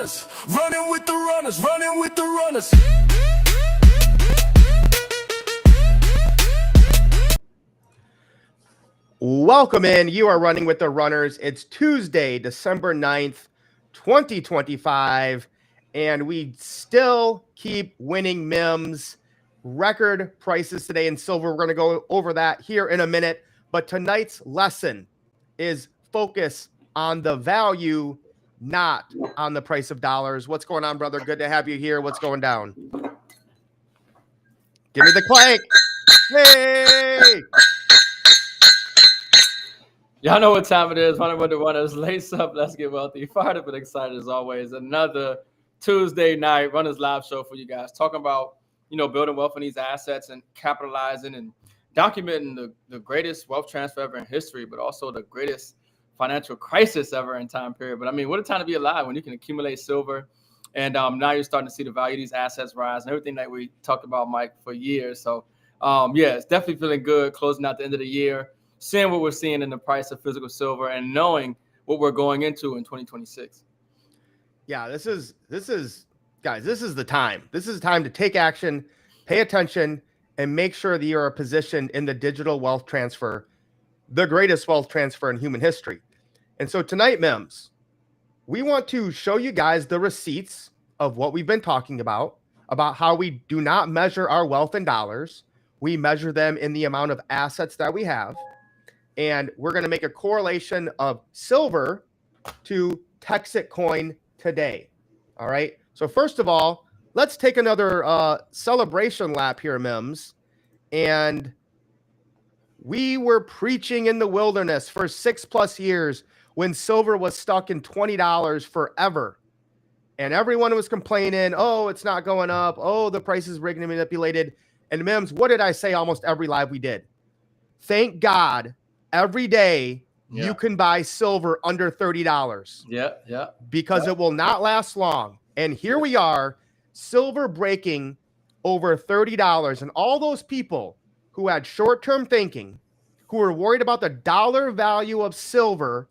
runners, running with the runners, running with the runners. Welcome in. You are running with the runners. It's Tuesday, December 9th, 2025, and we still keep winning M.I.M.S. record prices today in silver. We're going to go over that here in a minute, but tonight's lesson is focus on the value, not on the price of dollars. What's going on, brother? Good to have you here. What's going down? Give me the clank. Hey! Y'all know what time it is. Running with the runners. Lace up. Let's get wealthy. Fired up and excited as always. Another Tuesday night Runners Live show for you guys. Talking about, building wealth in these assets and capitalizing and documenting the greatest wealth transfer ever in history, but also the greatest financial crisis ever in time period. But I mean, what a time to be alive when you can accumulate silver. And now you're starting to see the value of these assets rise and everything that we talked about, Mike, for years. So, it's definitely feeling good closing out the end of the year, seeing what we're seeing in the price of physical silver and knowing what we're going into in 2026. Yeah, this is guys, this is the time. This is the time to take action, pay attention, and make sure that you are positioned in the digital wealth transfer, the greatest wealth transfer in human history. And so tonight, M.I.M.S, we want to show you guys the receipts of what we've been talking about how we do not measure our wealth in dollars. We measure them in the amount of assets that we have. And we're going to make a correlation of silver to Texit coin today. All right. So first of all, let's take another celebration lap here, M.I.M.S. And we were preaching in the wilderness for 6+ years when silver was stuck in $20 forever. And everyone was complaining, oh, it's not going up. Oh, the price is rigged and manipulated. And M.I.M.S, what did I say almost every live we did? Thank God every day you can buy silver under $30. Yeah. Because it will not last long. And here we are, silver breaking over $30. And all those people who had short-term thinking, who were worried about the dollar value of silver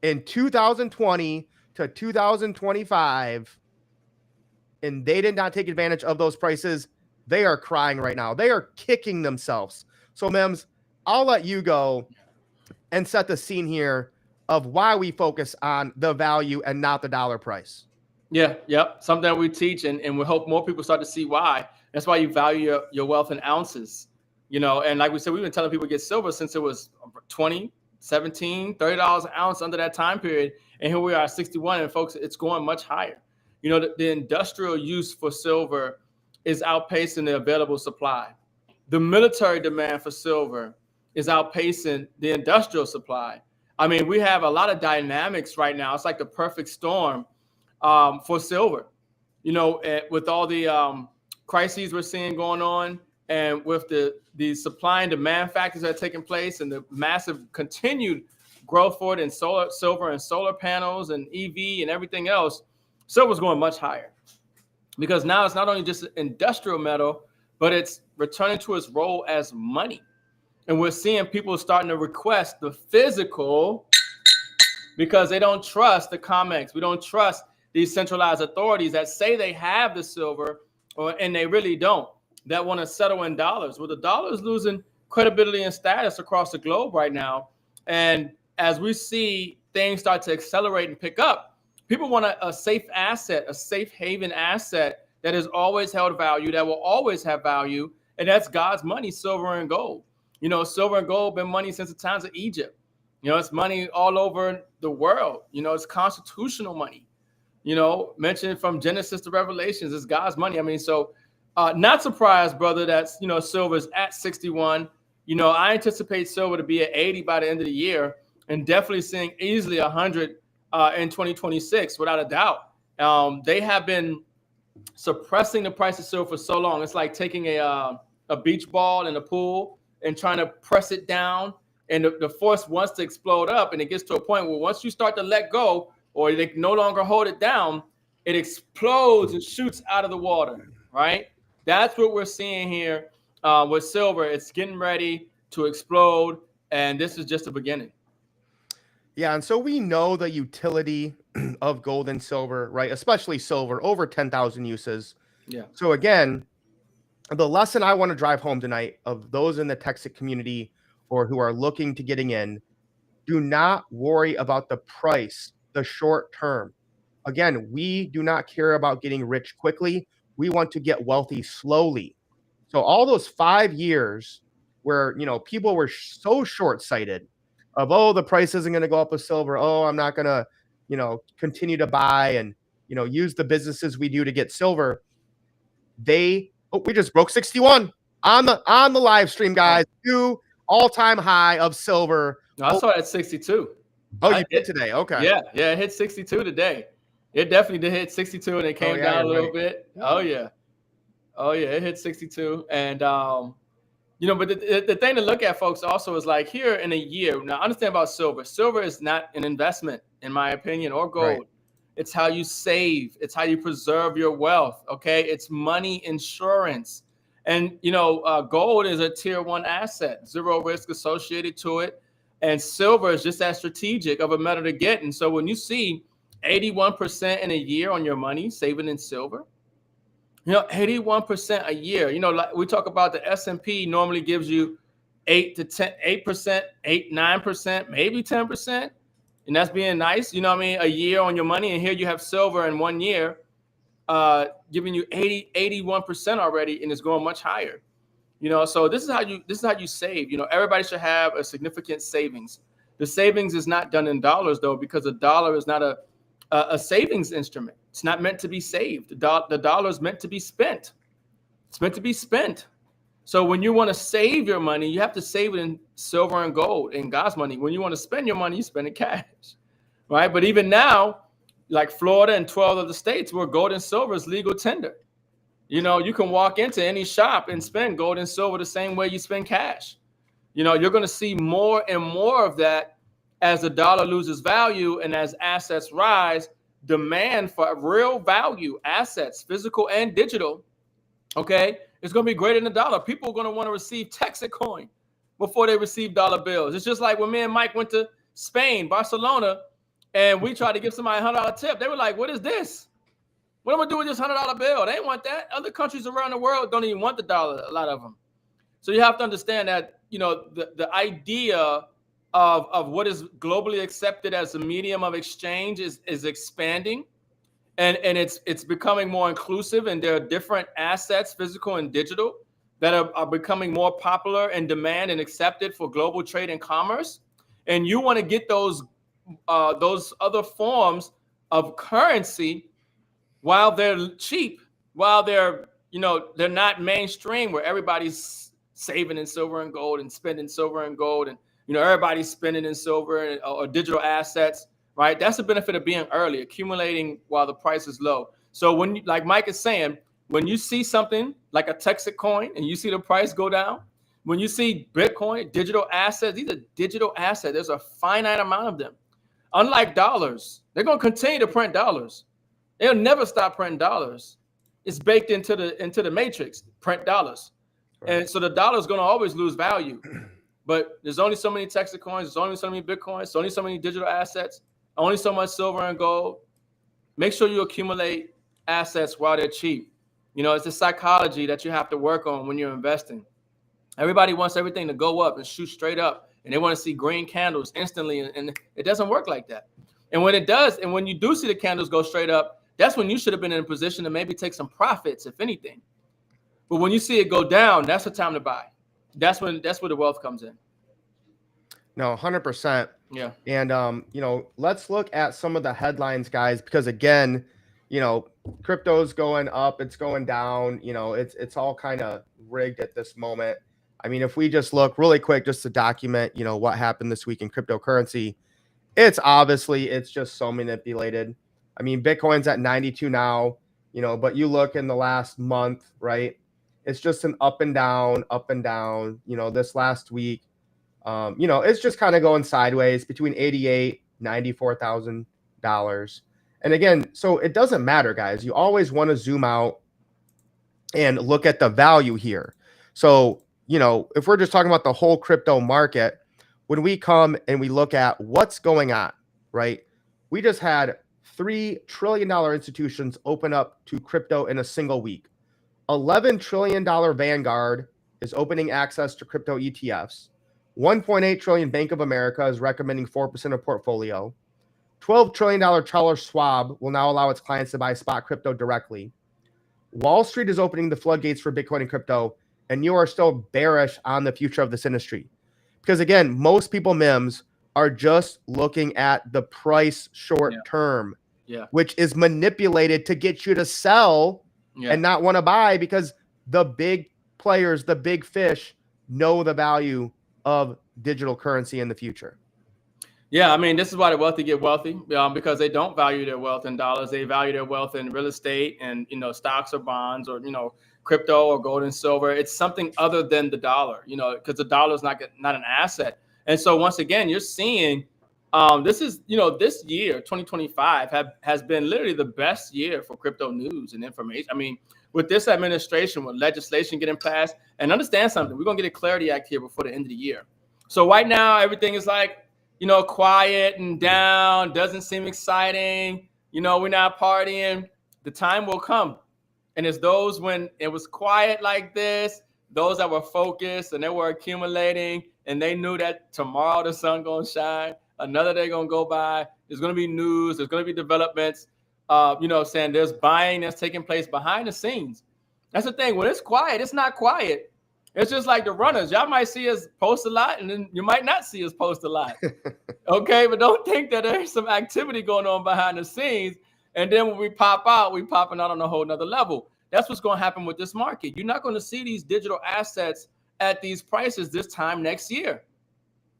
in 2020 to 2025, and they did not take advantage of those prices, they are crying right now. They are kicking themselves. So, M.I.M.S, I'll let you go and set the scene here of why we focus on the value and not the dollar price. Yep. Something that we teach and we hope more people start to see why. That's why you value your wealth in ounces, and like we said, we've been telling people to get silver since it was $20, $17, $30 an ounce under that time period. And here we are at 61, and folks, it's going much higher. The industrial use for silver is outpacing the available supply. The military demand for silver is outpacing the industrial supply. I mean, we have a lot of dynamics right now. It's like the perfect storm for silver, with all the crises we're seeing going on, and with the supply and demand factors that are taking place, and the massive continued growth for it in silver and solar panels and EV and everything else. Silver's going much higher because now it's not only just an industrial metal, but it's returning to its role as money. And we're seeing people starting to request the physical because they don't trust the COMEX. We don't trust these centralized authorities that say they have the silver, and they really don't, that want to settle in dollars. Well, the dollar is losing credibility and status across the globe right now. And as we see things start to accelerate and pick up, people want a safe asset, a safe haven asset that has always held value, that will always have value, and that's God's money, silver and gold. Silver and gold been money since the times of Egypt. It's money all over the world. It's constitutional money. Mentioned from Genesis to Revelations, it's God's money. I mean, so not surprised, brother, that silver is at 61. I anticipate silver to be at 80 by the end of the year, and definitely seeing easily 100 in 2026 without a doubt. They have been suppressing the price of silver for so long. It's like taking a beach ball in a pool and trying to press it down, and the force wants to explode up, and it gets to a point where once you start to let go or they no longer hold it down, it explodes and shoots out of the water, right? That's what we're seeing here with silver. It's getting ready to explode, and this is just the beginning. Yeah, and so we know the utility of gold and silver, right? Especially silver, over 10,000 uses. Yeah. So again, the lesson I want to drive home tonight of those in the Texit community or who are looking to getting in, do not worry about the price, the short term. Again, we do not care about getting rich quickly. We want to get wealthy slowly. So all those 5 years where people were so short-sighted of, oh, the price isn't going to go up with silver. Oh, I'm not going to, continue to buy and use the businesses we do to get silver. We just broke 61 on the live stream, guys. New all-time high of silver. No, I saw it at 62. Oh, you did today? Okay. Yeah, it hit 62 today. It definitely did hit 62, and it came down a little bit. Oh yeah, it hit 62, and but the thing to look at, folks, also is like here in a year. Now, understand about silver. Silver is not an investment, in my opinion, or gold. Right. It's how you save. It's how you preserve your wealth. Okay, it's money insurance, and gold is a tier 1 asset, zero risk associated to it, and silver is just as strategic of a metal to get. And so when you see 81% in a year on your money saving in silver, 81% a year. Like we talk about, the S&P normally gives you 8%, 9%, maybe 10%. And that's being nice, a year on your money. And here you have silver in 1 year, giving you 81% already, and it's going much higher. So this is how you save. Everybody should have a significant savings. The savings is not done in dollars, though, because a dollar is not a savings instrument. It's not meant to be saved. The dollar is meant to be spent. It's meant to be spent. So when you want to save your money, you have to save it in silver and gold, in God's money. When you want to spend your money, you spend it cash, right? But even now, like Florida and 12 of the states where gold and silver is legal tender. You can walk into any shop and spend gold and silver the same way you spend cash. You're going to see more and more of that as the dollar loses value and as assets rise. Demand for real value assets, physical and digital, okay, it's going to be greater than the dollar. People are going to want to receive Texit coin before they receive dollar bills. It's just like when me and Mike went to Spain, Barcelona, and we tried to give somebody a $100 tip. They were like, what is this? What am I doing with this $100 bill? They ain't want that. Other countries around the world don't even want the dollar, a lot of them. So you have to understand that, the idea of what is globally accepted as a medium of exchange is expanding, and it's becoming more inclusive, and there are different assets, physical and digital, that are becoming more popular and demand and accepted for global trade and commerce. And you want to get those other forms of currency while they're cheap, while they're not mainstream, where everybody's saving in silver and gold and spending silver and gold, and everybody's spending in silver or digital assets, right? That's the benefit of being early, accumulating while the price is low. So when, like Mike is saying, when you see something like a Texit coin and you see the price go down, when you see Bitcoin, digital assets, these are digital assets. There's a finite amount of them. Unlike dollars, they're going to continue to print dollars. They'll never stop printing dollars. It's baked into the matrix, print dollars. Right. And so the dollar is going to always lose value. But there's only so many Texit coins, there's only so many Bitcoins, there's only so many digital assets, only so much silver and gold. Make sure you accumulate assets while they're cheap. It's the psychology that you have to work on when you're investing. Everybody wants everything to go up and shoot straight up, and they want to see green candles instantly, and it doesn't work like that. And when it does, and when you do see the candles go straight up, that's when you should have been in a position to maybe take some profits, if anything. But when you see it go down, that's the time to buy. That's where the wealth comes in. No, 100%. Yeah. And let's look at some of the headlines, guys, because again, crypto's going up, it's going down, it's all kind of rigged at this moment. I mean, if we just look really quick just to document, what happened this week in cryptocurrency, it's just so manipulated. I mean, Bitcoin's at 92 now, but you look in the last month, right? It's just an up and down. This last week, it's just kind of going sideways between $88,000, $94,000. And again, so it doesn't matter, guys. You always want to zoom out and look at the value here. So, if we're just talking about the whole crypto market, when we come and we look at what's going on, right? We just had $3 trillion institutions open up to crypto in a single week. $11 trillion Vanguard is opening access to crypto ETFs. 1.8 trillion Bank of America is recommending 4% of portfolio. $12 trillion Charles Schwab will now allow its clients to buy spot crypto directly. Wall Street is opening the floodgates for Bitcoin and crypto, and you are still bearish on the future of this industry. Because again, most people, M.I.M.S, are just looking at the price short term, which is manipulated to get you to sell and not want to buy, because the big players, the big fish, know the value of digital currency in the future. Yeah, I mean, this is why the wealthy get wealthy, because they don't value their wealth in dollars. They value their wealth in real estate and, stocks or bonds or, crypto or gold and silver. It's something other than the dollar, because the dollar is not an asset. And so once again, you're seeing this is, this year, 2025 has been literally the best year for crypto news and information. I mean, with this administration, with legislation getting passed, and understand something, we're going to get a Clarity Act here before the end of the year. So right now, everything is like, quiet and down, doesn't seem exciting. We're not partying. The time will come. And it's those when it was quiet like this, those that were focused and they were accumulating and they knew that tomorrow the sun gonna shine, another day gonna go by, there's gonna be news, there's gonna be developments, saying there's buying that's taking place behind the scenes. That's the thing. When it's quiet, it's not quiet. It's just like the runners. Y'all might see us post a lot, and then you might not see us post a lot. Okay, but don't think that there's some activity going on behind the scenes. And then when we pop out, we popping out on a whole nother level. That's what's going to happen with this market. You're not going to see these digital assets at these prices this time next year.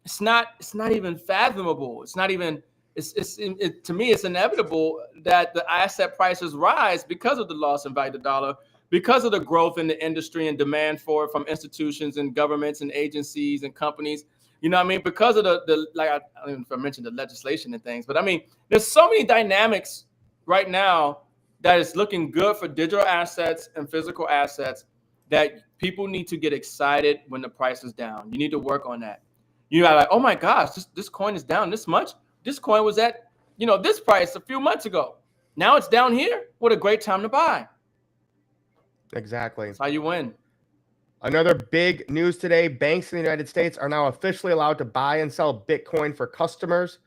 It's not even fathomable. It's not even. To me, it's inevitable that the asset prices rise because of the loss in value of the dollar, because of the growth in the industry and demand for it from institutions and governments and agencies and companies. You know what I mean? Because of the like, I don't even know if I mentioned the legislation and things, but I mean, there's so many dynamics right now that is looking good for digital assets and physical assets that people need to get excited when the price is down. You need to work on that. You are like, oh my gosh, this coin is down this much. This coin was at, this price a few months ago. Now it's down here. What a great time to buy. Exactly. That's how you win. Another big news today, banks in the United States are now officially allowed to buy and sell Bitcoin for customers.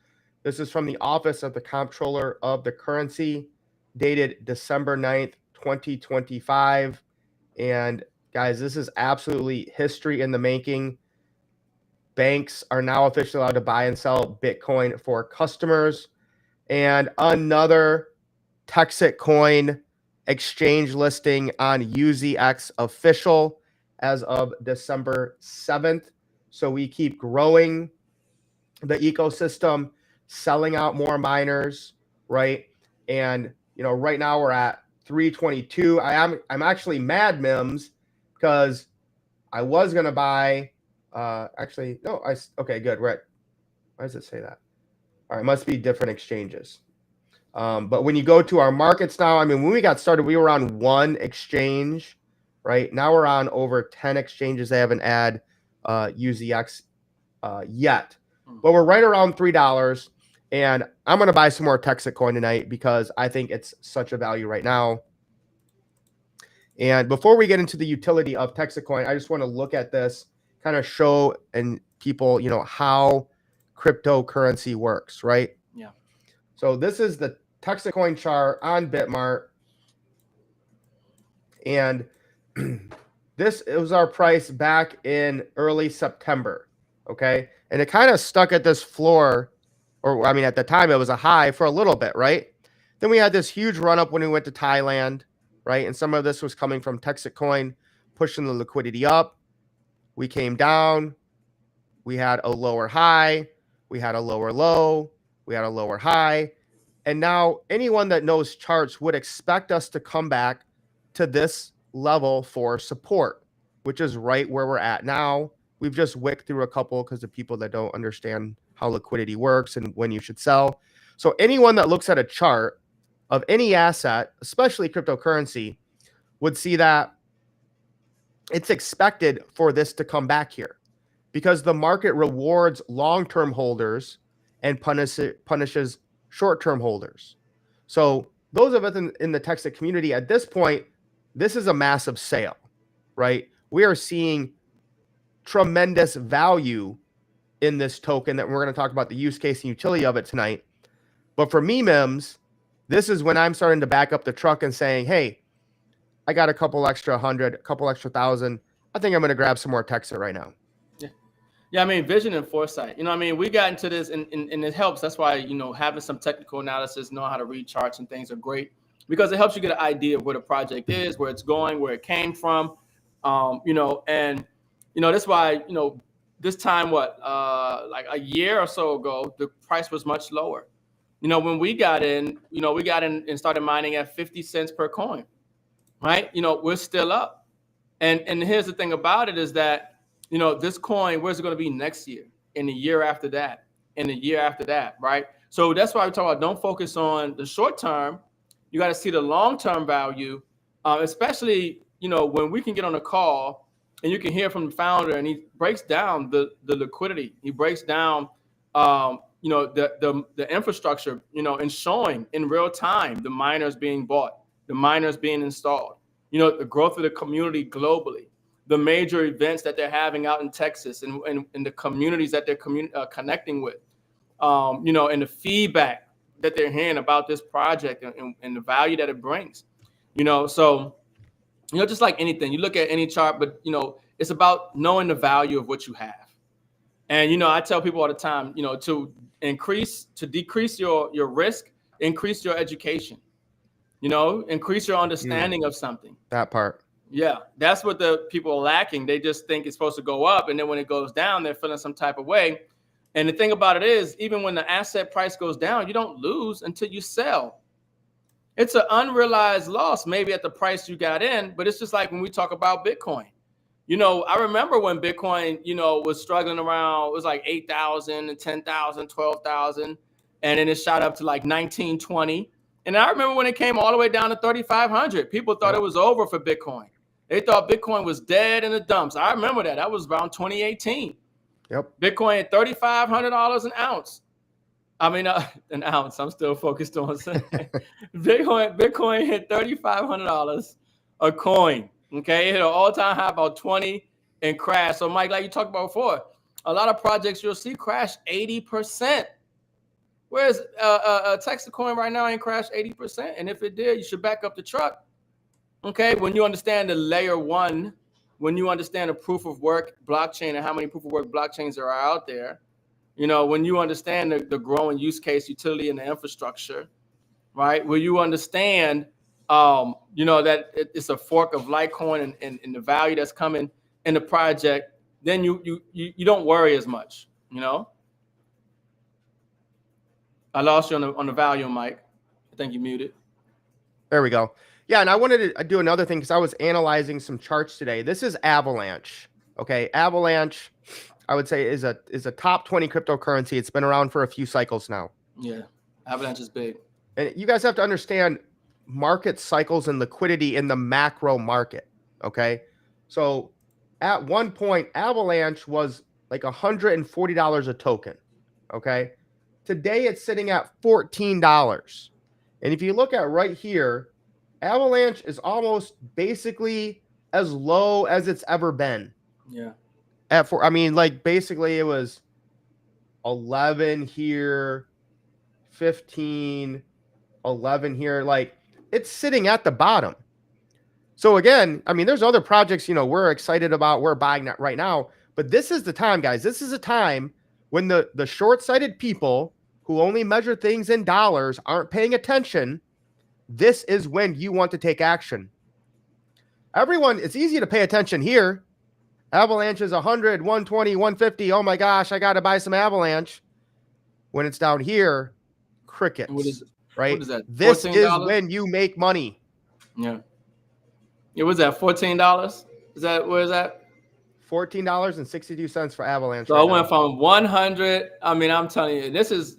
This is from the Office of the Comptroller of the Currency, dated December 9th, 2025. And guys, this is absolutely history in the making. Banks are now officially allowed to buy and sell Bitcoin for customers. And another Texit coin exchange listing on UZX official as of December 7th. So we keep growing the ecosystem, selling out more miners, right? And right now we're at 322. I'm actually mad, M.I.M.S, because I was gonna buy. Okay, good. We're at. Why does it say that? All right, must be different exchanges. But when you go to our markets now, I mean, when we got started, we were on one exchange, right? Now we're on over 10 exchanges. They haven't added UZX yet, but we're right around $3. And I'm going to buy some more Texit coin tonight because I think it's such a value right now. And before we get into the utility of Texit coin, I just want to look at this, kind of show and people, how cryptocurrency works, right? Yeah. So this is the Texit coin chart on Bitmart. And this was our price back in early September. Okay. And it kind of stuck at this floor, or I mean, at the time it was a high for a little bit, right? Then we had this huge run up when we went to Thailand, right? And some of this was coming from Texit coin, pushing the liquidity up. We came down. We had a lower high. We had a lower low. We had a lower high. And now anyone that knows charts would expect us to come back to this level for support, which is right where we're at now. We've just wicked through a couple because of people that don't understand how liquidity works and when you should sell. So anyone that looks at a chart of any asset, especially cryptocurrency, would see that it's expected for this to come back here. because the market rewards long-term holders and punishes short-term holders. So those of us in the Texit community at this point, this is a massive sale, right? We are seeing tremendous value in this token that we're going to talk about the use case and utility of it tonight. But for me, M.I.M.S, this is when I'm starting to back up the truck and saying, hey, I got a couple extra 100, a couple extra 1,000. I think I'm going to grab some more Texit right now. Yeah, I mean, vision and foresight. You know, I mean, we got into this and it helps. That's why, you know, having some technical analysis, know how to read charts and things are great because it helps you get an idea of where the project is, where it's going, where it came from. You know, and, you know, that's why, you know, this time, like a year or so ago, the price was much lower. You know, when we got in, you know, we got in and started mining at 50 cents per coin, right? You know, we're still up. And here's the thing about it is that, you know, this coin, where's it going to be next year, in the year after that, in the year after that, right? So that's why we talk about don't focus on the short term. You got to see the long-term value, especially, you know, when we can get on a call and you can hear from the founder and he breaks down the liquidity. He breaks down, you know, the infrastructure, you know, and showing in real time the miners being bought, the miners being installed, you know, the growth of the community globally, the major events that they're having out in Texas and the communities that they're connecting with, you know, and the feedback that they're hearing about this project and the value that it brings, you know. So, you know, just like anything, you look at any chart, but, you know, it's about knowing the value of what you have. And, you know, I tell people all the time, you know, to decrease your risk, increase your education, you know, increase your understanding of something. That part. Yeah, that's what the people are lacking. They just think it's supposed to go up. And then when it goes down, they're feeling some type of way. And the thing about it is, even when the asset price goes down, you don't lose until you sell. It's an unrealized loss, maybe at the price you got in. But it's just like when we talk about Bitcoin. You know, I remember when Bitcoin, you know, was struggling around, it was like 8,000 and 10,000, 12,000. And then it shot up to like 19, 20. And I remember when it came all the way down to 3,500, people thought it was over for Bitcoin. They thought Bitcoin was dead in the dumps. I remember that. That was around 2018. Yep. Bitcoin at $3,500 an ounce. I mean, an ounce. I'm still focused on saying Bitcoin hit $3,500 a coin. Okay, it hit an all-time high about 20 and crashed. So, Mike, like you talked about before, a lot of projects you'll see crash 80%. Whereas Texit coin right now ain't crashed 80%. And if it did, you should back up the truck. Okay, when you understand the layer one, when you understand the proof of work blockchain and how many proof of work blockchains there are out there, you know, when you understand the growing use case, utility, and the infrastructure, right? Where you understand, you know, that it's a fork of Litecoin and the value that's coming in the project, then you don't worry as much, you know? I lost you on the value, Mike. I think you muted. There we go. Yeah, and I wanted to do another thing because I was analyzing some charts today. This is Avalanche. Okay, Avalanche, I would say is a top 20 cryptocurrency. It's been around for a few cycles now. Yeah, Avalanche is big. And you guys have to understand market cycles and liquidity in the macro market. Okay, so at one point, Avalanche was like $140 a token. Okay, today it's sitting at $14. And if you look at right here, Avalanche is almost basically as low as it's ever been. Yeah. I mean, like basically it was 11 here, 15, 11 here. Like it's sitting at the bottom. So again, I mean, there's other projects, you know, we're excited about, we're buying that right now. But this is the time, guys. This is a time when the short-sighted people who only measure things in dollars aren't paying attention. This is when you want to take action. Everyone, it's easy to pay attention here. Avalanche is 100, 120, 150. Oh my gosh, I got to buy some Avalanche. When it's down here, crickets. Right? What is that? This is when you make money. Yeah. It was that $14. Is that where is that? $14.62 for Avalanche. So I went from 100. I mean, I'm telling you, this is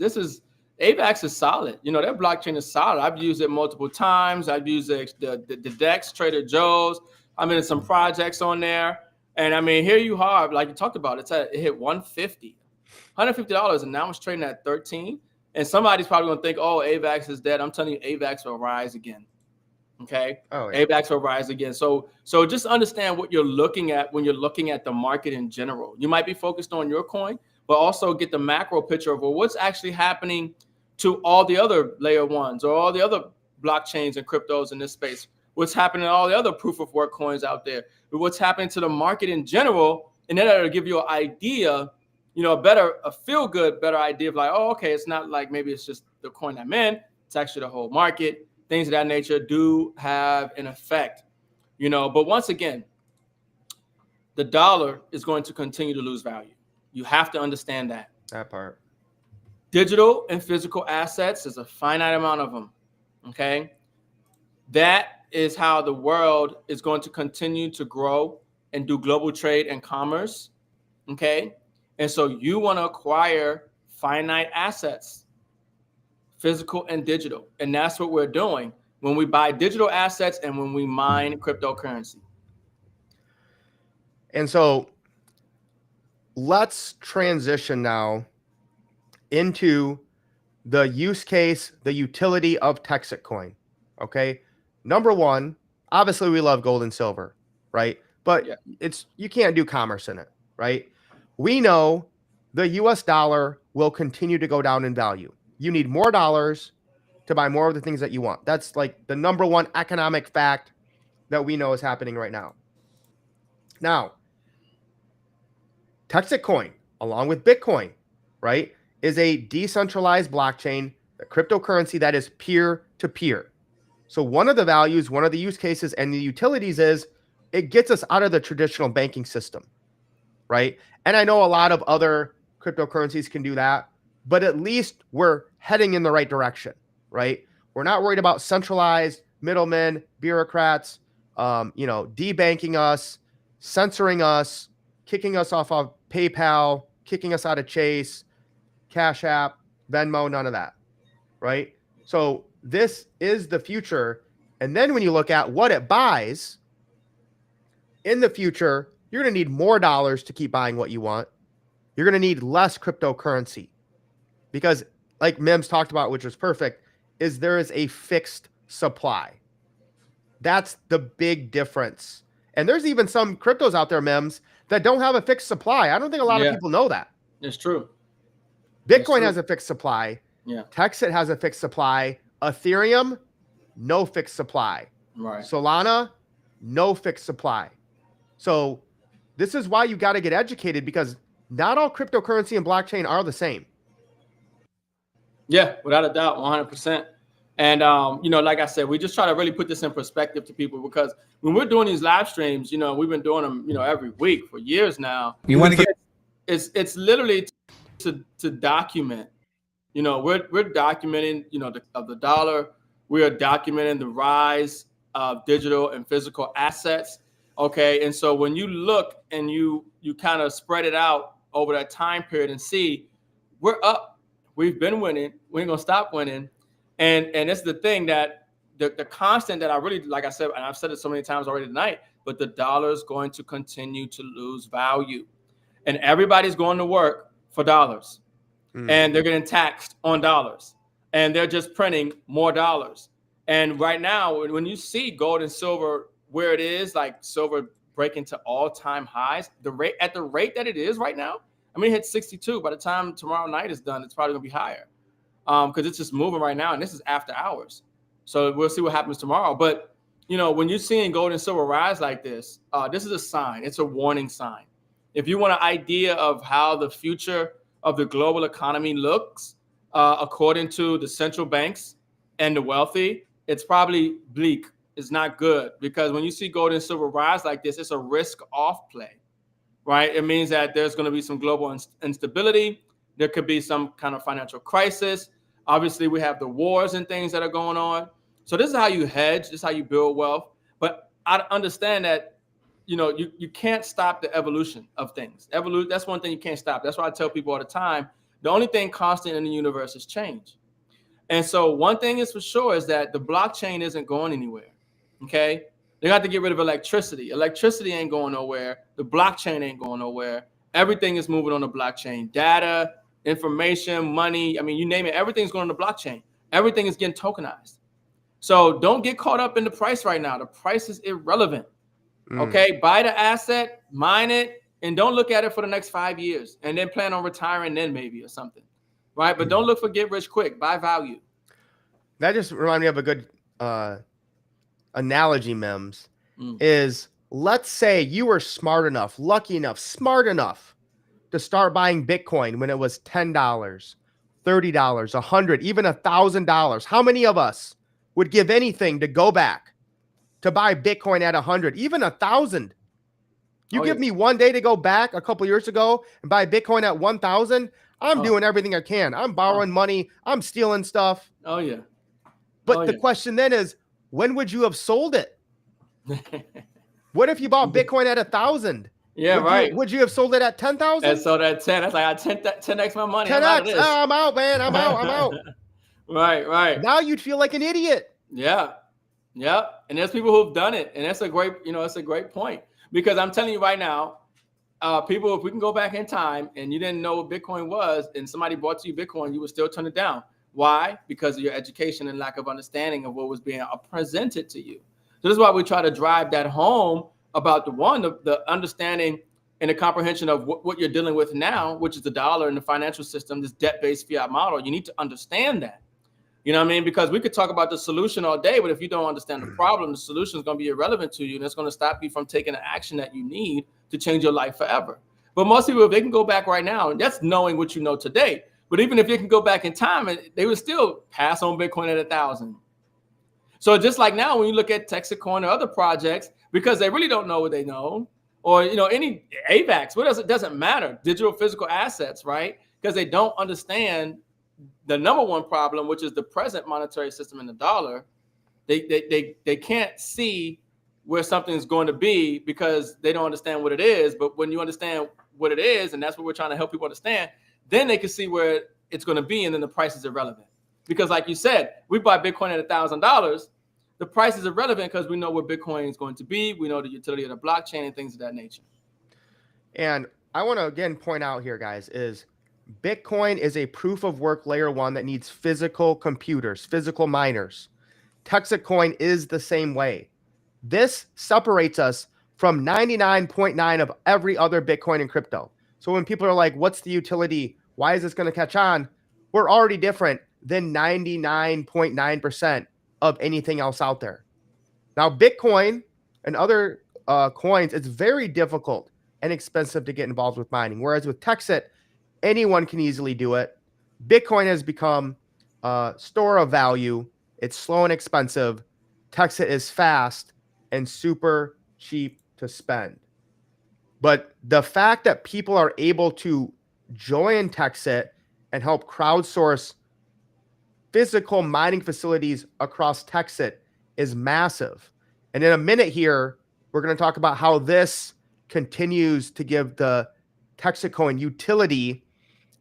AVAX is solid. You know, their blockchain is solid. I've used it multiple times. I've used the DEX, Trader Joe's. I'm in some projects on there. And I mean, here you are, like you talked about, it hit $150, and now it's trading at 13. And somebody's probably gonna think, oh, AVAX is dead. I'm telling you, AVAX will rise again. Okay. Oh, yeah. AVAX will rise again. So just understand what you're looking at when you're looking at the market in general. You might be focused on your coin, but also get the macro picture of, well, what's actually happening to all the other layer ones or all the other blockchains and cryptos in this space. What's happening to all the other proof of work coins out there? What's happening to the market in general? And then that'll give you an idea, a feel good, better idea of like, oh, okay, it's not like maybe it's just the coin I'm in. It's actually the whole market. Things of that nature do have an effect, But once again, the dollar is going to continue to lose value. You have to understand that. That part. Digital and physical assets, there's a finite amount of them. Okay. That is how the world is going to continue to grow and do global trade and commerce. Okay. And so you want to acquire finite assets, physical and digital. And that's what we're doing when we buy digital assets and when we mine cryptocurrency. And so let's transition now into the use case, the utility of Texit coin. Okay. Number one, obviously we love gold and silver, right? But you can't do commerce in it, right? We know the US dollar will continue to go down in value. You need more dollars to buy more of the things that you want. That's like the number one economic fact that we know is happening right now. Now, Texit coin, along with Bitcoin, right, is a decentralized blockchain, a cryptocurrency that is peer-to-peer. So one of the values, one of the use cases and the utilities is it gets us out of the traditional banking system, right? And I know a lot of other cryptocurrencies can do that, but at least we're heading in the right direction, right? We're not worried about centralized middlemen, bureaucrats, debanking us, censoring us, kicking us off of PayPal, kicking us out of Chase, Cash App, Venmo, none of that, right? So this is the future. And then when you look at what it buys in the future, you're going to need more dollars to keep buying what you want. You're going to need less cryptocurrency because, like M.I.M.S talked about, which was perfect, is there is a fixed supply. That's the big difference. And there's even some cryptos out there, M.I.M.S, that don't have a fixed supply. I don't think a lot of people know that. It's true. Bitcoin has a fixed supply. Yeah. Texit has a fixed supply. Ethereum, no fixed supply. Right. Solana, no fixed supply. So this is why you got to get educated because not all cryptocurrency and blockchain are the same. Yeah, without a doubt, 100%. And, like I said, we just try to really put this in perspective to people because when we're doing these live streams, we've been doing them, every week for years now. You want to get it's literally to document, we're documenting, of the dollar. We are documenting the rise of digital and physical assets. Okay. And so when you look and you kind of spread it out over that time period and see we're up, we've been winning. We ain't gonna stop winning. And it's the thing that the constant that I really, like I said, and I've said it so many times already tonight, but the dollar is going to continue to lose value. And everybody's going to work for dollars. And they're getting taxed on dollars. And they're just printing more dollars. And right now, when you see gold and silver where it is, like silver breaking to all-time highs, at the rate that it is right now, I mean, it hit 62. By the time tomorrow night is done, it's probably gonna be higher. Because it's just moving right now, and this is after hours. So we'll see what happens tomorrow. But when you're seeing gold and silver rise like this, this is a sign. It's a warning sign. If you want an idea of how the future of the global economy looks, according to the central banks and the wealthy, it's probably bleak. It's not good because when you see gold and silver rise like this, it's a risk-off play, right? It means that there's going to be some global instability. There could be some kind of financial crisis. Obviously, we have the wars and things that are going on. So this is how you hedge. This is how you build wealth. But I understand that, you can't stop the evolution of things. That's one thing you can't stop. That's why I tell people all the time, the only thing constant in the universe is change. And so one thing is for sure is that the blockchain isn't going anywhere. Okay. They got to get rid of electricity. Electricity ain't going nowhere. The blockchain ain't going nowhere. Everything is moving on the blockchain. Data, information, money. I mean, you name it. Everything's going on the blockchain. Everything is getting tokenized. So don't get caught up in the price right now. The price is irrelevant. Okay, buy the asset, mine it, and don't look at it for the next 5 years, and then plan on retiring then maybe or something, right? But don't look for get rich quick. Buy value. That just reminded me of a good analogy, M.I.M.S. Is let's say you were smart enough, lucky enough, smart enough to start buying Bitcoin when it was $10, $30, $100, even $1,000. How many of us would give anything to go back to buy Bitcoin at 100, even 1,000? You give me one day to go back a couple years ago and buy Bitcoin at 1,000. I'm doing everything I can. I'm borrowing money. I'm stealing stuff. Oh yeah. But the question then is, when would you have sold it? What if you bought Bitcoin at 1,000? Yeah, would you have sold it at 10,000? And so that 10, that's like I 10x my money. 10x. I'm out, man. I'm out. Right. Now you'd feel like an idiot. Yeah. And there's people who've done it, and that's a great, it's a great point, because I'm telling you right now, people, if we can go back in time and you didn't know what Bitcoin was, and somebody bought you Bitcoin, you would still turn it down. Why? Because of your education and lack of understanding of what was being presented to you. So this is why we try to drive that home about the understanding and the comprehension of what you're dealing with now, which is the dollar and the financial system, this debt-based fiat model. You need to understand that. You know what I mean? Because we could talk about the solution all day, but if you don't understand the problem, the solution is going to be irrelevant to you, and it's going to stop you from taking the action that you need to change your life forever. But most people, if they can go back right now, and that's knowing what you know today. But even if you can go back in time, they would still pass on Bitcoin at 1,000. So just like now, when you look at Texit Coin or other projects, because they really don't know what they know, or any AVAX, it doesn't matter, digital physical assets, right? Because they don't understand the number one problem, which is the present monetary system in the dollar. They can't see where something's going to be because they don't understand what it is. But when you understand what it is, and that's what we're trying to help people understand, then they can see where it's going to be, and then the price is irrelevant. Because like you said, we buy Bitcoin at $1,000. The price is irrelevant because we know where Bitcoin is going to be. We know the utility of the blockchain and things of that nature. And I want to again point out here, guys, is Bitcoin is a proof of work layer 1 that needs physical computers, physical miners. Texit Coin is the same way. This separates us from 99.9% of every other Bitcoin and crypto. So when people are like, what's the utility? Why is this going to catch on? We're already different than 99.9% of anything else out there. Now, Bitcoin and other coins, it's very difficult and expensive to get involved with mining. Whereas with Texit, anyone can easily do it. Bitcoin has become a store of value. It's slow and expensive. Texit is fast and super cheap to spend. But the fact that people are able to join Texit and help crowdsource physical mining facilities across Texit is massive. And in a minute here, we're going to talk about how this continues to give the Texit Coin utility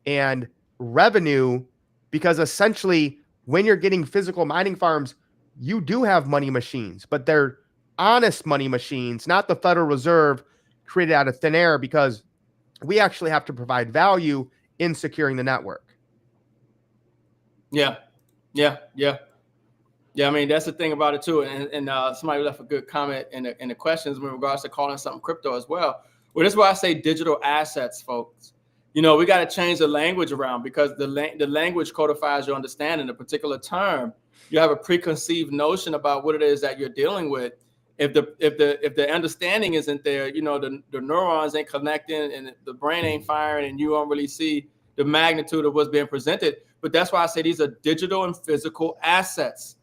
and revenue, because essentially when you're getting physical mining farms, you do have money machines, but they're honest money machines, not the Federal Reserve created out of thin air, because we actually have to provide value in securing the network. Yeah. I mean, that's the thing about it too. And somebody left a good comment in the questions in regards to calling something crypto as well. Well, this is why I say digital assets, folks. We got to change the language around, because the language codifies your understanding. A particular term, you have a preconceived notion about what it is that you're dealing with. If the understanding isn't there, the neurons ain't connecting and the brain ain't firing, and you don't really see the magnitude of what's being presented. But that's why I say these are digital and physical assets.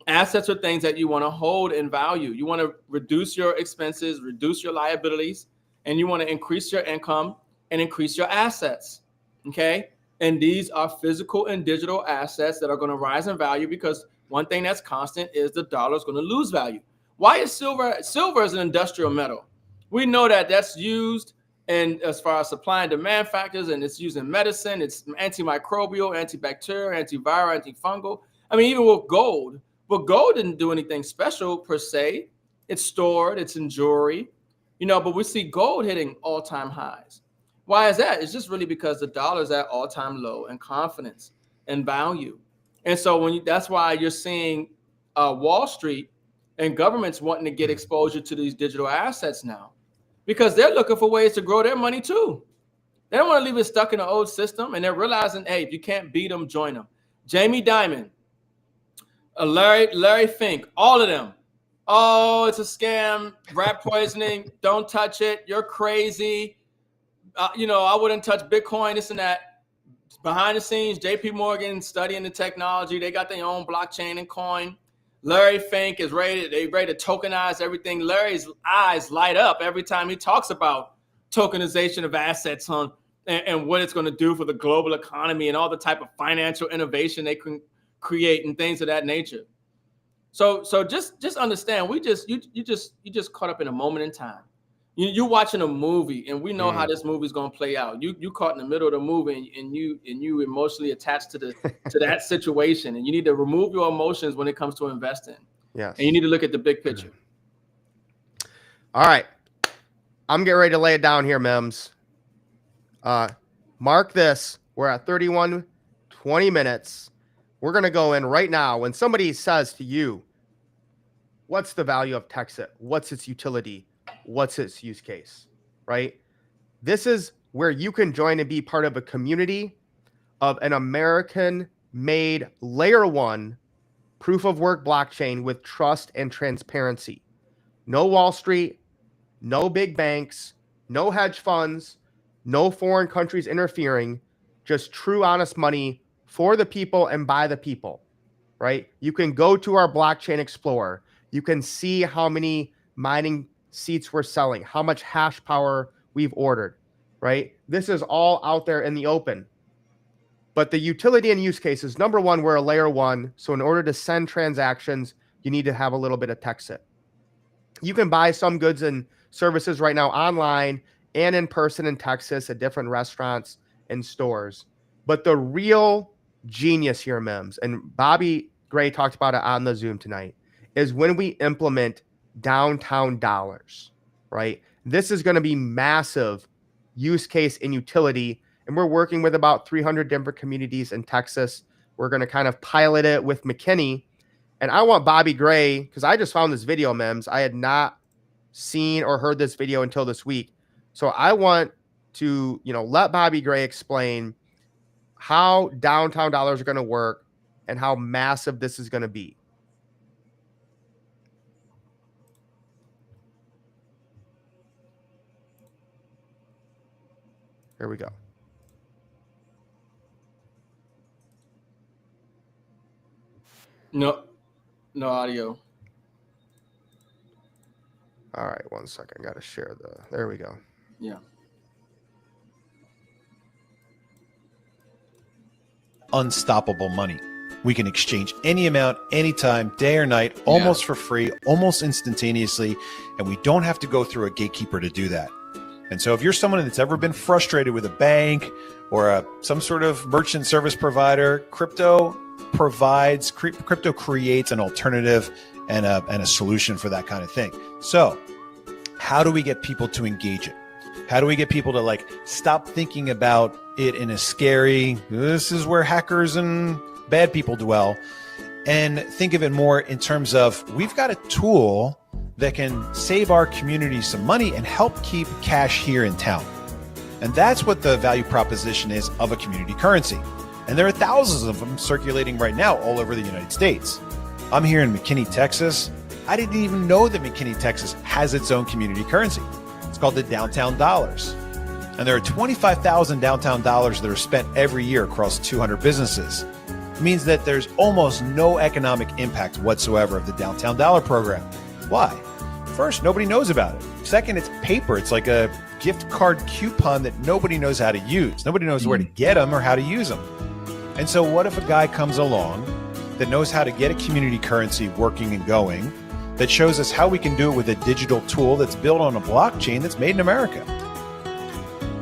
Assets are things that you want to hold in value. You want to reduce your expenses, reduce your liabilities, and you want to increase your income and increase your assets. Okay. And these are physical and digital assets that are going to rise in value, because one thing that's constant is the dollar is going to lose value. Why is silver? Silver is an industrial metal. We know that that's used in as far as supply and demand factors, and it's used in medicine. It's antimicrobial, antibacterial, antiviral, antifungal. I mean, even with gold. But gold didn't do anything special per se. It's stored, it's in jewelry, but we see gold hitting all-time highs. Why is that? It's just really because the dollar is at all-time low and confidence and value. And so that's why you're seeing Wall Street and governments wanting to get exposure to these digital assets now, because they're looking for ways to grow their money too. They don't want to leave it stuck in the old system, and they're realizing, hey, if you can't beat them, join them. Jamie Dimon, Larry Fink, all of them. Oh, it's a scam, rat poisoning. Don't touch it. You're crazy. I wouldn't touch Bitcoin, this and that. Behind the scenes, JP Morgan studying the technology. They got their own blockchain and coin. Larry Fink is ready to tokenize everything. Larry's eyes light up every time he talks about tokenization of assets and what it's going to do for the global economy and all the type of financial innovation they can create and things of that nature. So just understand, you just caught up in a moment in time. You're watching a movie, and we know how this movie's gonna play out. You caught in the middle of the movie, and you emotionally attached to that situation, and you need to remove your emotions when it comes to investing. Yes. And you need to look at the big picture. All right, I'm getting ready to lay it down here, M.I.M.S. Mark this. We're at 20 minutes. We're gonna go in right now. When somebody says to you, "What's the value of Texit? What's its utility? What's its use case?" Right? This is where you can join and be part of a community of an American-made layer 1 proof of work blockchain with trust and transparency. No Wall Street, no big banks, no hedge funds, no foreign countries interfering, just true honest money for the people and by the people, right? You can go to our blockchain explorer. You can see how many mining seats we're selling, how much hash power we've ordered, right? This is all out there in the open. But the utility and use cases, number one, we're a layer 1. So in order to send transactions, you need to have a little bit of Texit. You can buy some goods and services right now online and in person in Texas at different restaurants and stores. But the real genius here, M.I.M.S, and Bobby Gray talked about it on the Zoom tonight, is when we implement downtown dollars, right? This is going to be massive use case and utility. And we're working with about 300 different communities in Texas. We're going to kind of pilot it with McKinney. And I want Bobby Gray, because I just found this video, M.I.M.S. I had not seen or heard this video until this week. So I want to, let Bobby Gray explain how downtown dollars are going to work and how massive this is going to be. Here we go. No audio. All right, one second. Got to share there we go. Yeah. Unstoppable money. We can exchange any amount, anytime, day or night, almost for free, almost instantaneously, and we don't have to go through a gatekeeper to do that. And so if you're someone that's ever been frustrated with a bank or some sort of merchant service provider, crypto creates an alternative and a solution for that kind of thing. So how do we get people to engage it? How do we get people to stop thinking about it in a scary, this is where hackers and bad people dwell, and think of it more in terms of, we've got a tool that can save our community some money and help keep cash here in town. And that's what the value proposition is of a community currency. And there are thousands of them circulating right now all over the United States. I'm here in McKinney, Texas. I didn't even know that McKinney, Texas has its own community currency. It's called the Downtown Dollars. And there are 25,000 downtown dollars that are spent every year across 200 businesses. It means that there's almost no economic impact whatsoever of the Downtown Dollar program. Why? First, nobody knows about it. Second, it's paper. It's like a gift card coupon that nobody knows how to use. Nobody knows where to get them or how to use them. And so what if a guy comes along that knows how to get a community currency working and going, that shows us how we can do it with a digital tool that's built on a blockchain that's made in America?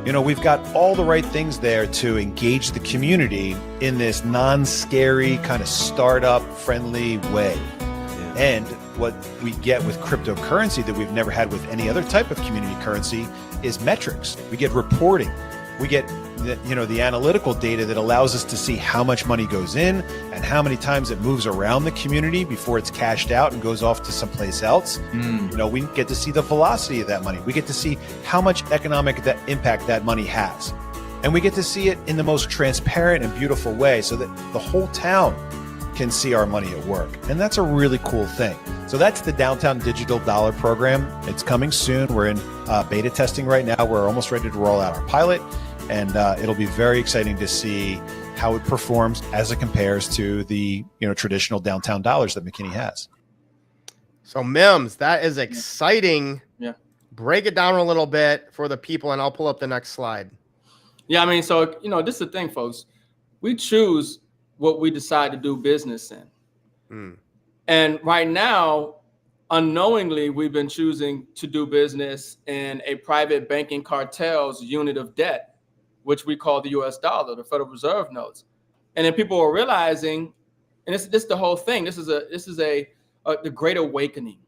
We've got all the right things there to engage the community in this non-scary kind of startup friendly way. And what we get with cryptocurrency that we've never had with any other type of community currency is metrics. We get reporting. We get the analytical data that allows us to see how much money goes in and how many times it moves around the community before it's cashed out and goes off to someplace else. We get to see the velocity of that money. We get to see how much economic impact that money has. And we get to see it in the most transparent and beautiful way so that the whole town can see our money at work. And that's a really cool thing. So that's the Downtown Digital Dollar Program. It's coming soon. We're in beta testing right now. We're almost ready to roll out our pilot. And it'll be very exciting to see how it performs as it compares to the traditional downtown dollars that McKinney has. So M.I.M.S, that is exciting. Yeah. Break it down a little bit for the people, and I'll pull up the next slide. Yeah, I mean, so this is the thing, folks. We choose what we decide to do business in. And right now, unknowingly, we've been choosing to do business in a private banking cartel's unit of debt, which we call the US dollar, the Federal Reserve notes. And then people are realizing, and this is the whole thing. This is the great awakening.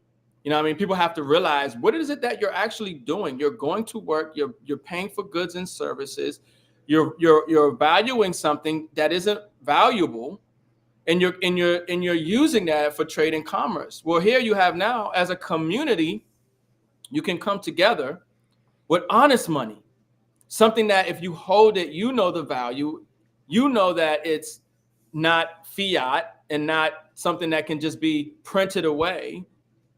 People have to realize, what is it that you're actually doing? You're going to work, you're paying for goods and services, you're valuing something that isn't valuable, and you're using that for trade and commerce. Well, here you have now, as a community, you can come together with honest money. Something that if you hold it, the value, that it's not fiat and not something that can just be printed away,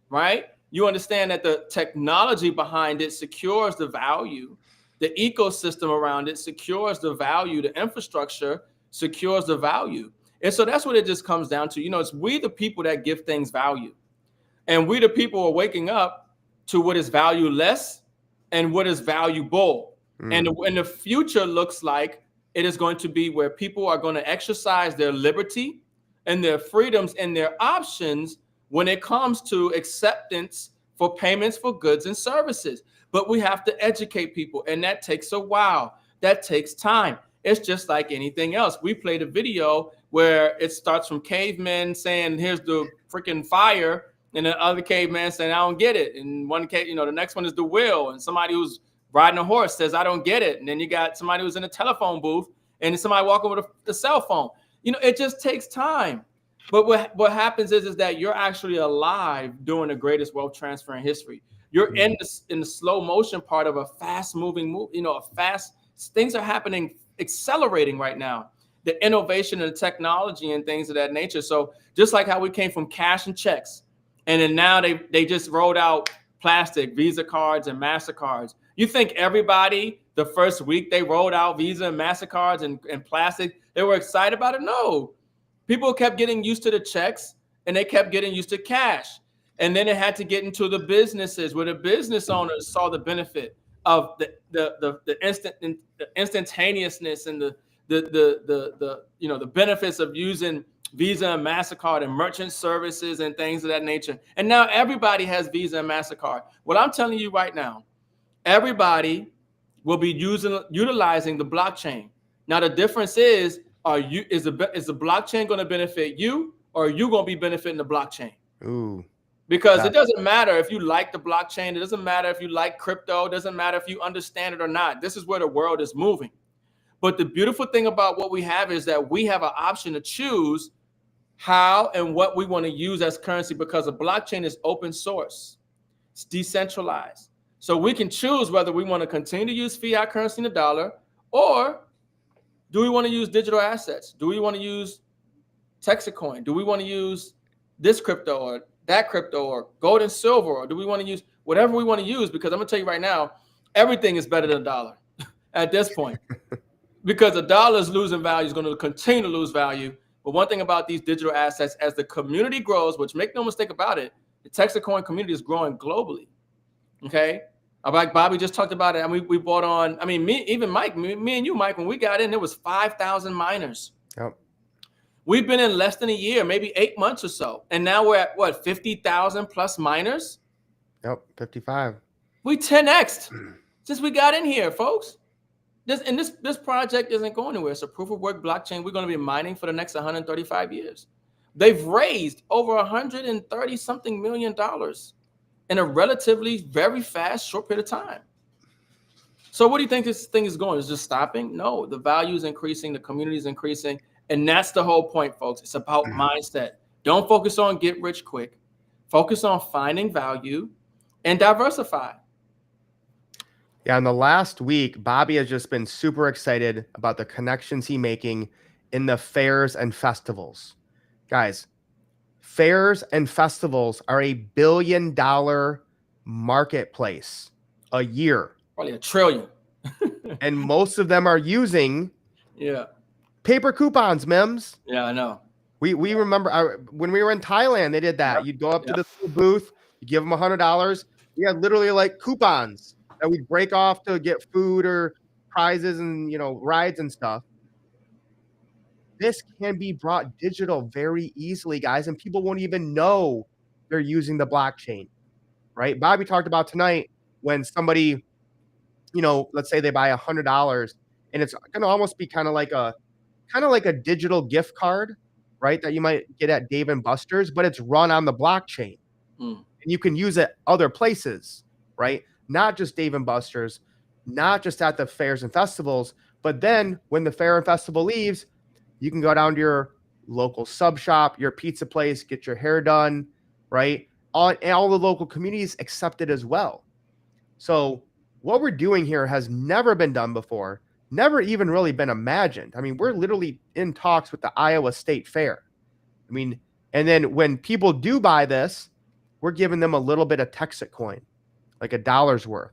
right? You understand that the technology behind it secures the value, the ecosystem around it secures the value, the infrastructure secures the value. And so that's what it just comes down to. It's we the people that give things value. And we the people are waking up to what is valueless and what is valuable. And the future looks like it is going to be where people are going to exercise their liberty and their freedoms and their options when it comes to acceptance for payments for goods and services. But we have to educate people, and that takes a while. That takes time. It's just like anything else. We played a video where it starts from cavemen saying, here's the freaking fire, and the other caveman saying, I don't get it. And one cave, the next one is the wheel, and somebody who's riding a horse says, I don't get it. And then you got somebody who's in a telephone booth and somebody walking with a cell phone. It just takes time. But what happens is that you're actually alive during the greatest wealth transfer in history. You're in the slow motion part of a fast moving move. Things are happening, accelerating right now. The innovation and the technology and things of that nature. So just like how we came from cash and checks, and then now they just rolled out plastic Visa cards and MasterCards. You think everybody, the first week they rolled out Visa and MasterCards and plastic, they were excited about it? No. People kept getting used to the checks, and they kept getting used to cash. And then it had to get into the businesses where the business owners saw the benefit of the instantaneousness and the benefits of using Visa and MasterCard and merchant services and things of that nature. And now everybody has Visa and MasterCard. What I'm telling you right now, everybody will be utilizing the blockchain. Now the difference is the blockchain going to benefit you, or are you going to be benefiting the blockchain? Ooh. Because it doesn't matter if you like the blockchain. It doesn't matter if you like crypto. It doesn't matter if you understand it or not. This is where the world is moving. But the beautiful thing about what we have is that we have an option to choose how and what we want to use as currency, because a blockchain is open source. It's decentralized. So we can choose whether we want to continue to use fiat currency in the dollar, or do we want to use digital assets? Do we want to use Texit coin? Do we want to use this crypto or that crypto or gold and silver? Or do we want to use whatever we want to use? Because I'm going to tell you right now, everything is better than a dollar at this point. Because a dollar is losing value, is going to continue to lose value. But one thing about these digital assets, as the community grows, which make no mistake about it, the Texit coin community is growing globally. Okay? Like Bobby just talked about it. I mean, we bought on, me and you, Mike, when we got in, there was 5,000 miners. Yep. We've been in less than a year, maybe 8 months or so. And now we're at what, 50,000 plus miners? Yep, 55. We 10x'd since we got in here, folks. This project isn't going anywhere. It's a proof of work blockchain. We're going to be mining for the next 135 years. They've raised over $130 something million in a relatively very fast, short period of time. So what do you think this thing is going? Is just stopping? No, the value is increasing, the community is increasing. And that's the whole point, folks. It's about mindset. Don't focus on get rich quick. Focus on finding value and diversify. Yeah, in the last week, Bobby has just been super excited about the connections he's making in the fairs and festivals. Guys, fairs and festivals are $1 billion marketplace a year. Probably $1 trillion. And most of them are using paper coupons, M.I.M.S. Yeah, I know. We remember when we were in Thailand, they did that. You'd go up to the booth, you give them $100. We had literally like coupons that we'd break off to get food or prizes and, you know, rides and stuff. This can be brought digital very easily, guys, and people won't even know they're using the blockchain, right? Bobby talked about tonight when somebody, you know, let's say they buy $100 and it's going to almost be kind of like a digital gift card, right? That you might get at Dave & Buster's, but it's run on the blockchain. And you can use it other places, right? Not just Dave & Buster's, not just at the fairs and festivals, but then when the fair and festival leaves, you can go down to your local sub shop, your pizza place, get your hair done, right? All the local communities accept it as well. So what we're doing here has never been done before, never even really been imagined. I mean, we're literally in talks with the Iowa State Fair. I mean, and then when people do buy this, we're giving them a little bit of Texit coin, like $1 worth.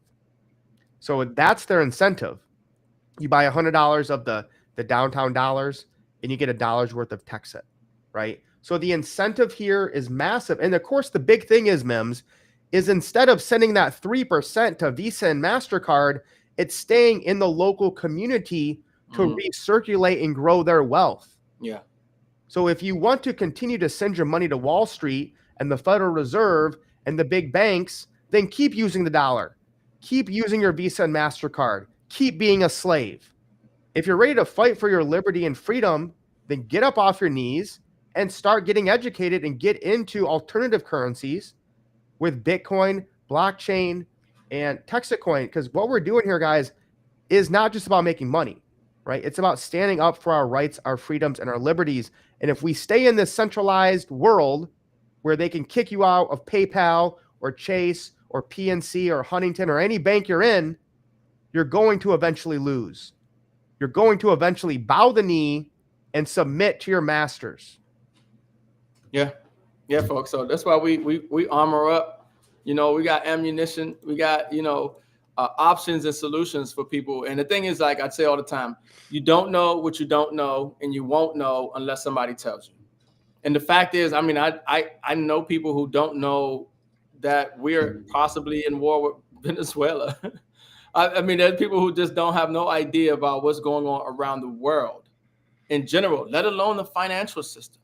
So that's their incentive. You buy $100 of the downtown dollars, and you get $1 worth of Texit, right? So the incentive here is massive. And of course, the big thing is, M.I.M.S, is instead of sending that 3% to Visa and MasterCard, it's staying in the local community to recirculate and grow their wealth. Yeah. So if you want to continue to send your money to Wall Street and the Federal Reserve and the big banks, then keep using the dollar. Keep using your Visa and MasterCard. Keep being a slave. If you're ready to fight for your liberty and freedom, then get up off your knees and start getting educated and get into alternative currencies with Bitcoin, blockchain, and Texit coin. Because what we're doing here, guys, is not just about making money, right? It's about standing up for our rights, our freedoms, and our liberties. And if we stay in this centralized world where they can kick you out of PayPal or Chase or PNC or Huntington or any bank you're in, you're going to eventually lose. You're going to eventually bow the knee and submit to your masters. Yeah, folks. So that's why we armor up. You know, we got ammunition. We got, you know, options and solutions for people. And the thing is, like I say all the time, you don't know what you don't know, and you won't know unless somebody tells you. And the fact is, I mean, I know people who don't know that we're possibly in war with Venezuela. I mean, there's people who just don't have no idea about what's going on around the world in general, let alone the financial system.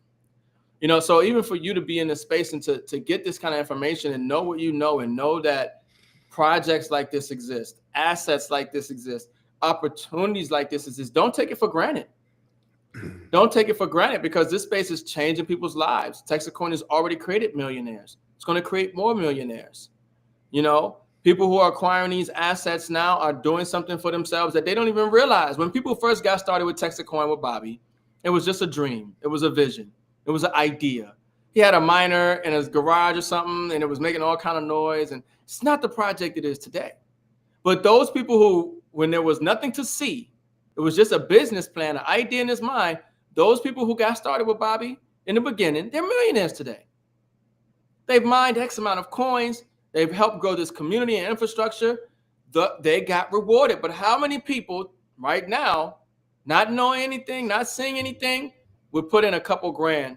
You know, so even for you to be in this space and to get this kind of information and know what you know and know that projects like this exist, assets like this exist, opportunities like this exist, don't take it for granted. Don't take it for granted, because this space is changing people's lives. Texit coin has already created millionaires. It's going to create more millionaires. You know, people who are acquiring these assets now are doing something for themselves that they don't even realize. When people first got started with Texit coin with Bobby, it was just a dream. It was a vision. It was an idea. He had a miner in his garage or something, and it was making all kind of noise. And it's not the project it is today. But those people who, when there was nothing to see, it was just a business plan, an idea in his mind, those people who got started with Bobby in the beginning, they're millionaires today. They've mined X amount of coins. They've helped grow this community and infrastructure. They got rewarded. But how many people right now, not knowing anything, not seeing anything, would put in a couple grand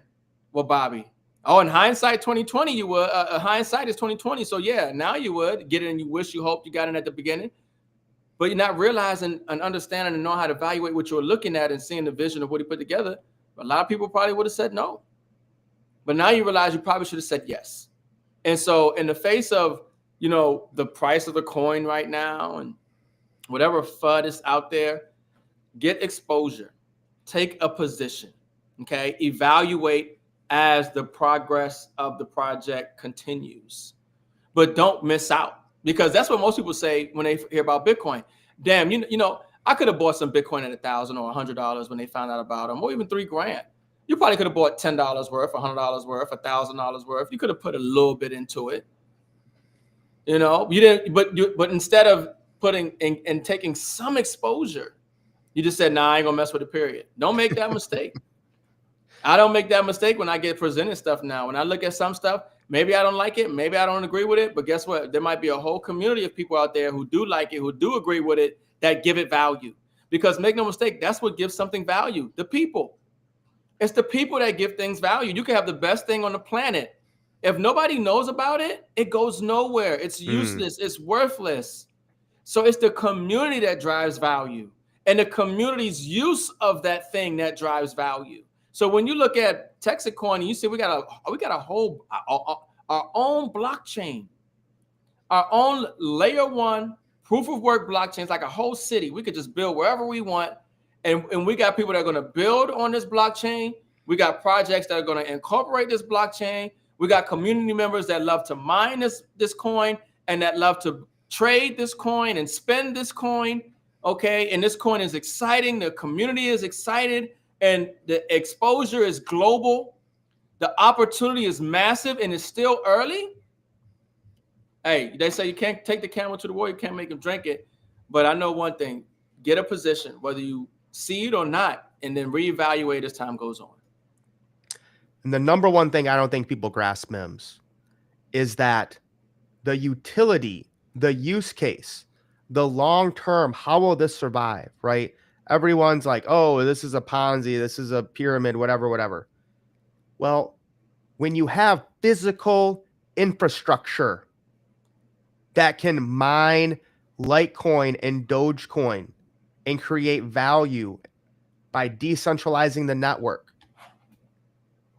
with Bobby? Oh, in hindsight, 2020, you would. Hindsight is 2020. So yeah, now you would get it, and you wish, you hope you got in at the beginning. But you're not realizing and understanding and know how to evaluate what you're looking at and seeing the vision of what he put together. A lot of people probably would have said no. But now you realize you probably should have said yes. And so in the face of, you know, the price of the coin right now and whatever FUD is out there, get exposure, take a position, okay? Evaluate as the progress of the project continues. But don't miss out, because that's what most people say when they hear about Bitcoin. Damn, you know, I could have bought some Bitcoin at $1,000 or $100 when they found out about them, or even $3,000. You probably could have bought $10 worth, $100 worth, $1,000 worth. You could have put a little bit into it. You know, you didn't, but instead of putting and taking some exposure, you just said, nah, I ain't gonna mess with it, period. Don't make that mistake. I don't make that mistake when I get presented stuff now. When I look at some stuff, maybe I don't like it, maybe I don't agree with it, but guess what? There might be a whole community of people out there who do like it, who do agree with it, that give it value. Because make no mistake, that's what gives something value, the people. It's the people that give things value. You can have the best thing on the planet. If nobody knows about it, it goes nowhere. It's useless. It's worthless. So it's the community that drives value, and the community's use of that thing that drives value. So when you look at Texit coin, you see we got a whole our own blockchain, our own layer 1 proof of work blockchain. It's like a whole city. We could just build wherever we want, and we got people that are going to build on this blockchain. We got projects that are going to incorporate this blockchain. We got community members that love to mine this coin, and that love to trade this coin and spend this coin. Okay, and this coin is exciting. The community is excited. And the exposure is global. The opportunity is massive, and it's still early. Hey, they say you can't take the camel to the wall, you can't make them drink it. But I know one thing: get a position, whether you see it or not, and then reevaluate as time goes on. And the number one thing I don't think people grasp, M.I.M.S, is that the utility, the use case, the long term, how will this survive, right? Everyone's like, oh, this is a Ponzi, this is a pyramid, whatever. Well, when you have physical infrastructure that can mine Litecoin and Dogecoin and create value by decentralizing the network,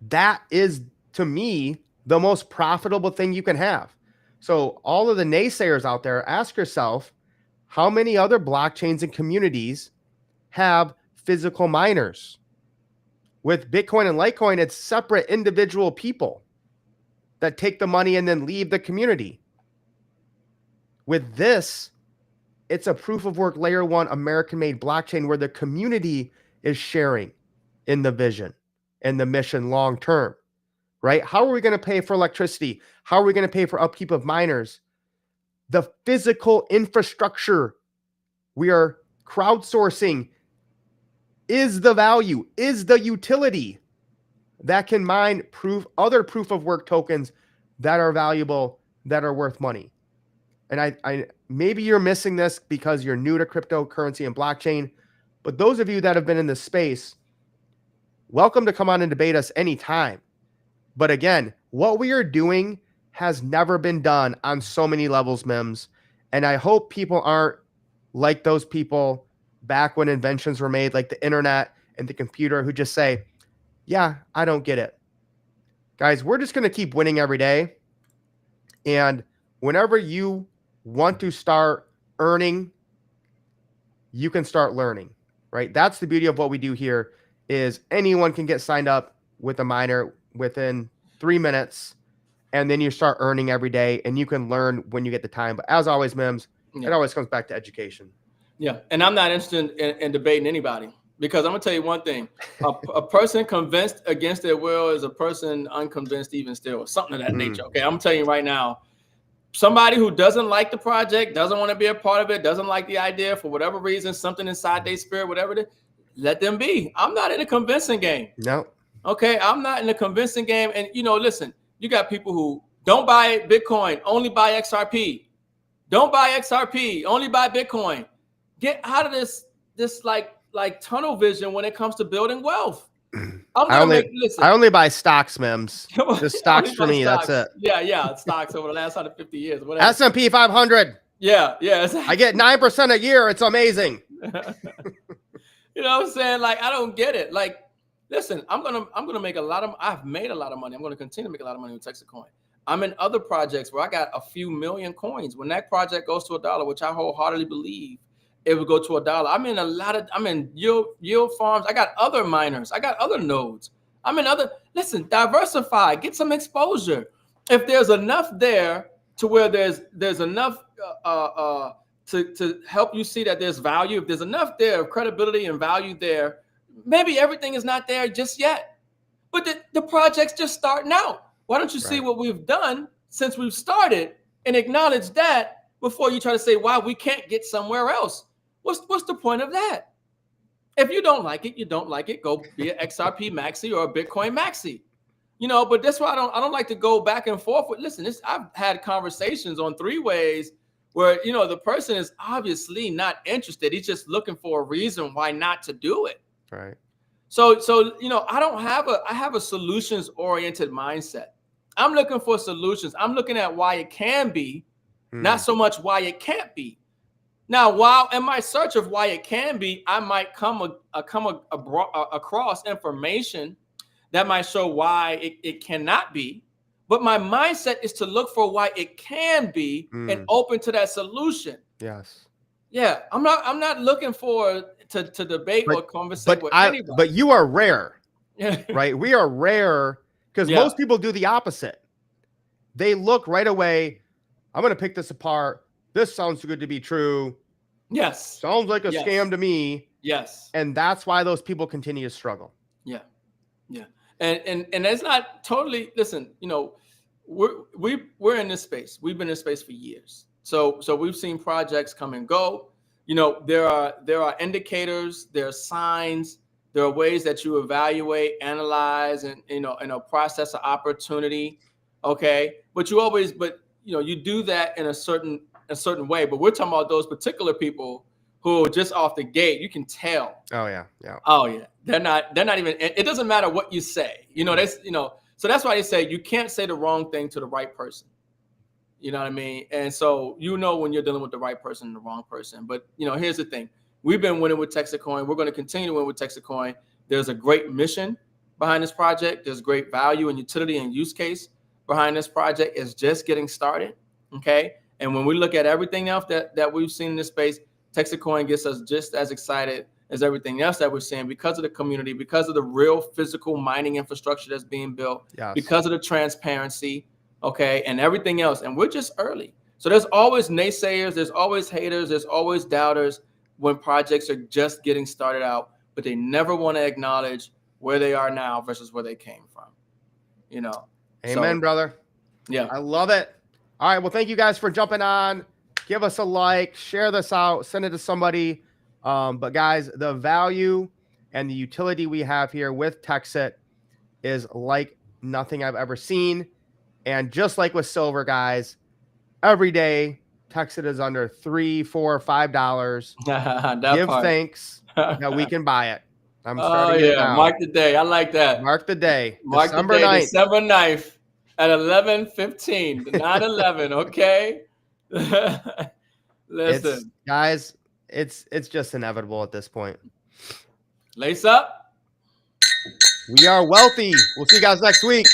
that is, to me, the most profitable thing you can have. So all of the naysayers out there, ask yourself, how many other blockchains and communities have physical miners? With Bitcoin and Litecoin, it's separate individual people that take the money and then leave the community. With this, it's a proof of work layer 1 American-made blockchain where the community is sharing in the vision and the mission long term, right? How are we going to pay for electricity? How are we going to pay for upkeep of miners? The physical infrastructure we are crowdsourcing is the value, is the utility that can mine other proof of work tokens that are valuable, that are worth money. And I maybe you're missing this because you're new to cryptocurrency and blockchain, but those of you that have been in this space, welcome to come on and debate us anytime. But again, what we are doing has never been done on so many levels, M.I.M.S. And I hope people aren't like those people back when inventions were made, like the internet and the computer, who just say, yeah, I don't get it. Guys, we're just going to keep winning every day. And whenever you want to start earning, you can start learning, right? That's the beauty of what we do here, is anyone can get signed up with a miner within 3 minutes, and then you start earning every day, and you can learn when you get the time. But as always, M.I.M.S, it always comes back to education. Yeah, and I'm not interested in debating anybody, because I'm gonna tell you one thing: a person convinced against their will is a person unconvinced even still, or something of that nature. Okay, I'm telling you right now, somebody who doesn't like the project, doesn't want to be a part of it, doesn't like the idea for whatever reason, something inside their spirit, whatever it is, let them be. I'm not in a convincing game. No. Okay, I'm not in a convincing game. And listen, you got people who don't buy Bitcoin, only buy XRP. Don't buy XRP, only buy Bitcoin. Get out of this like tunnel vision when it comes to building wealth. I only buy stocks, M.I.M.S. Just stocks for me. Stocks. That's it. Yeah, stocks over the last 150 years. Whatever. S&P 500. Yeah. Exactly. I get 9% a year. It's amazing. You know what I'm saying? Like, I don't get it. Like, listen, I'm gonna make I've made a lot of money. I'm gonna continue to make a lot of money with Texit coin. I'm in other projects where I got a few million coins. When that project goes to $1, which I wholeheartedly believe it would go to $1. I'm in yield farms. I got other miners. I got other nodes. I'm in other, Listen, diversify, get some exposure. If there's enough there to where there's enough to help you see that there's value, if there's enough there of credibility and value there, maybe everything is not there just yet. But the project's just starting out. Why don't you see what we've done since we've started and acknowledge that before you try to say, wow, we can't get somewhere else? What's the point of that? If you don't like it, you don't like it. Go be an XRP maxi or a Bitcoin maxi. But that's why I don't like to go back and forth with. Listen, I've had conversations on 3-ways where the person is obviously not interested. He's just looking for a reason why not to do it. Right. So I have a solutions oriented mindset. I'm looking for solutions. I'm looking at why it can be, not so much why it can't be. Now, while in my search of why it can be, I might come across information that might show why it cannot be. But my mindset is to look for why it can be and open to that solution. Yes. Yeah, I'm not looking for to debate or conversate with anybody. But you are rare, right? We are rare because most people do the opposite. They look right away. I'm going to pick this apart. This sounds too good to be true. Yes. Sounds like a scam to me. Yes. And that's why those people continue to struggle. Yeah. Yeah. And it's not totally, listen, we're in this space. We've been in this space for years. So we've seen projects come and go. There are indicators, there are signs, there are ways that you evaluate, analyze, and process an opportunity. Okay. But you do that in a certain way. But we're talking about those particular people who just off the gate, you can tell. Oh yeah. Yeah. Oh yeah. They're not even, it doesn't matter what you say, so that's why they say you can't say the wrong thing to the right person. You know what I mean? And so, when you're dealing with the right person and the wrong person. But, here's the thing. We've been winning with Texit Coin. We're going to continue to win with Texit Coin. There's a great mission behind this project. There's great value and utility and use case behind this project. It's just getting started. Okay. And when we look at everything else that we've seen in this space, Texit Coin gets us just as excited as everything else that we're seeing because of the community, because of the real physical mining infrastructure that's being built, because of the transparency. Okay, and everything else. And we're just early. So there's always naysayers, there's always haters, there's always doubters when projects are just getting started out, but they never want to acknowledge where they are now versus where they came from. Amen, brother. Yeah. I love it. All right. Well, thank you guys for jumping on. Give us a like, share this out, send it to somebody. But guys, the value and the utility we have here with Texit is like nothing I've ever seen. And just like with silver, guys, every day Texit is under $3, $4, $5. Give thanks that we can buy it. I'm starting it now. Mark the day. I like that. Mark the day. Mark December the day, 9th. December 9th at 11:15, 9/11. Okay. Listen, guys, it's just inevitable at this point. Lace up. We are wealthy. We'll see you guys next week.